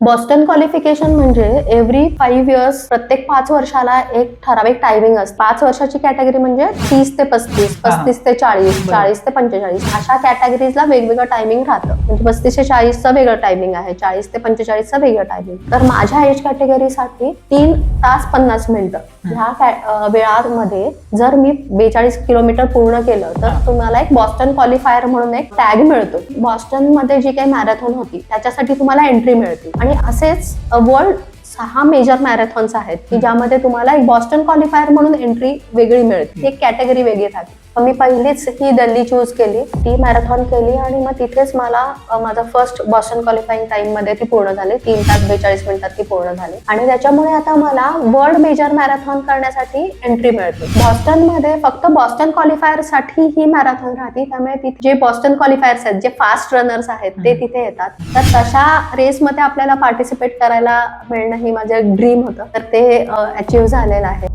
Boston qualification म्हणजे every 5 years, प्रत्येक 5 वर्षाला एक ठराविक टायमिंग असते. 5 वर्षाची कॅटेगरी म्हणजे 30 ते 35, 35 ते 40, 40 ते 45 अशा कॅटेगरीजला वेगवेगळं टायमिंग राहतं. म्हणजे 35 ते 40चं वेगळं टायमिंग आहे, 40 ते 45चं वेगळं टायमिंग. तर माझ्या एज कॅटेगरीसाठी 3 तास 50 मिनिटं ह्या वेळामध्ये जर मी 42 किलोमीटर पूर्ण केलं तर तुम्हाला एक बॉस्टन क्वालिफायर म्हणून एक टॅग मिळतो. बॉस्टन मध्ये जी काही मॅरेथॉन होती त्याच्यासाठी तुम्हाला एंट्री मिळते. आणि असेच वर्ल्ड 6 मेजर मॅरेथॉन्स आहेत की ज्यामध्ये तुम्हाला एक बॉस्टन क्वालिफायर म्हणून एंट्री वेगळी मिळते, एक कॅटेगरी वेगळी राहते. मी पहिलीच ही दिल्ली चूज केली, ती मॅरेथॉन केली आणि मग तिथेच मला माझा फर्स्ट बॉस्टन क्वालिफाईंग टाइम मध्ये ती पूर्ण झाली. 3 तास 42 मिनिटात ती पूर्ण झाली आणि त्याच्यामुळे आता मला वर्ल्ड मेजर मॅरेथॉन करण्यासाठी एंट्री मिळते. बॉस्टन मध्ये फक्त बॉस्टन क्वालिफायर साठी ही मॅरेथॉन राहते, त्यामुळे तिथे जे बॉस्टन क्वालिफायर्स आहेत, जे फास्ट रनर्स आहेत ते तिथे येतात. तर तशा रेसमध्ये आपल्याला पार्टिसिपेट करायला मिळणं ही माझं ड्रीम होतं, तर ते अचीव्ह झालेलं आहे.